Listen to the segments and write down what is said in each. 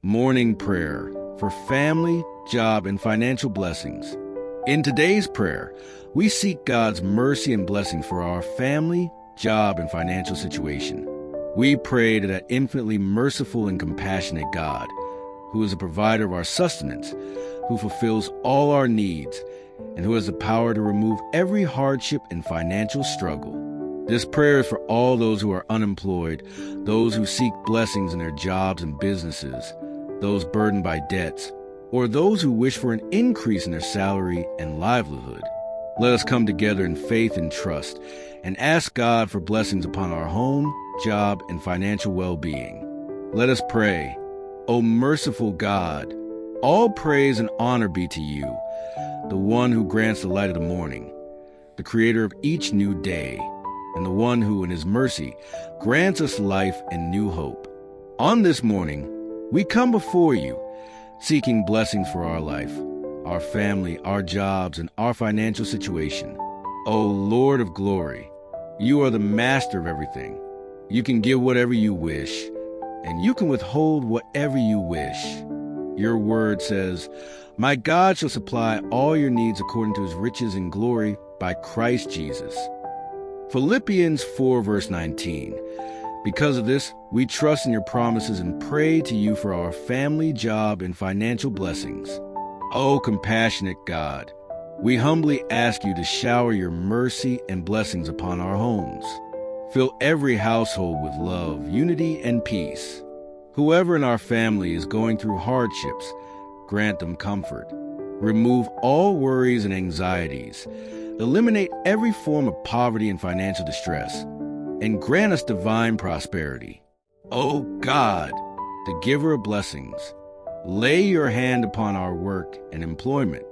morning prayer for family, job, and financial blessings. In today's prayer, we seek God's mercy and blessing for our family, job, and financial situation. We pray to that infinitely merciful and compassionate God, who is the provider of our sustenance, who fulfills all our needs, and who has the power to remove every hardship and financial struggle. This prayer is for all those who are unemployed, those who seek blessings in their jobs and businesses, those burdened by debts, or those who wish for an increase in their salary and livelihood. Let us come together in faith and trust and ask God for blessings upon our home, job, and financial well-being. Let us pray. O merciful God, all praise and honor be to you, the one who grants the light of the morning, the creator of each new day, and the one who, in his mercy, grants us life and new hope. On this morning, we come before you, seeking blessings for our life, our family, our jobs, and our financial situation. O Lord of glory, you are the master of everything. You can give whatever you wish, and you can withhold whatever you wish. Your word says, "My God shall supply all your needs according to his riches and glory by Christ Jesus." Philippians 4 verse 19. Because of this, we trust in your promises and pray to you for our family, job, and financial blessings. O compassionate God, we humbly ask you to shower your mercy and blessings upon our homes. Fill every household with love, unity, and peace. Whoever in our family is going through hardships, grant them comfort. Remove all worries and anxieties. Eliminate every form of poverty and financial distress, and grant us divine prosperity. O God, the giver of blessings, lay your hand upon our work and employment.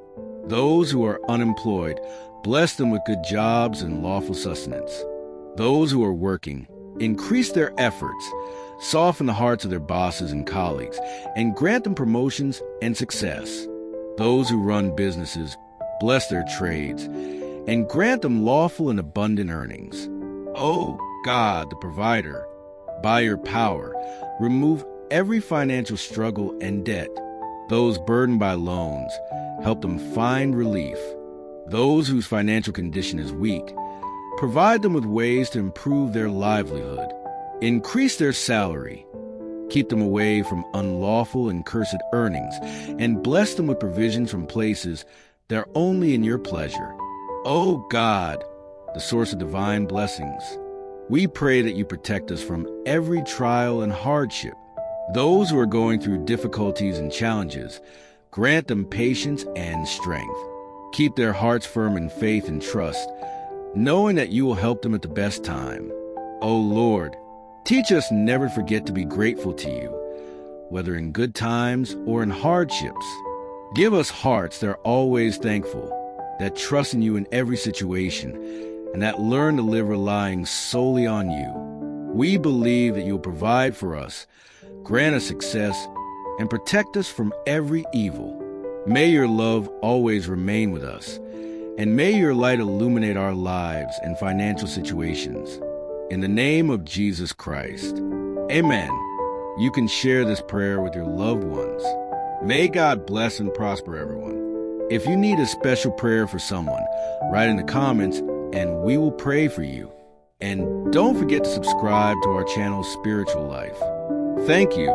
Those who are unemployed, bless them with good jobs and lawful sustenance. Those who are working, increase their efforts, soften the hearts of their bosses and colleagues, and grant them promotions and success. Those who run businesses, bless their trades, and grant them lawful and abundant earnings. O God, the provider, by your power, remove every financial struggle and debt. Those burdened by loans, help them find relief. Those whose financial condition is weak, provide them with ways to improve their livelihood. Increase their salary. Keep them away from unlawful and cursed earnings, and bless them with provisions from places that are only in your pleasure. O God, the source of divine blessings, we pray that you protect us from every trial and hardship. Those who are going through difficulties and challenges, grant them patience and strength. Keep their hearts firm in faith and trust, knowing that you will help them at the best time. O Lord, teach us never to forget to be grateful to you, whether in good times or in hardships. Give us hearts that are always thankful, that trust in you in every situation, and that learn to live relying solely on you. We believe that you will provide for us, grant us success, and protect us from every evil. May your love always remain with us, and may your light illuminate our lives and financial situations. In the name of Jesus Christ, amen. You can share this prayer with your loved ones. May God bless and prosper everyone. If you need a special prayer for someone, write in the comments and we will pray for you. And don't forget to subscribe to our channel, Spiritual Life. Thank you.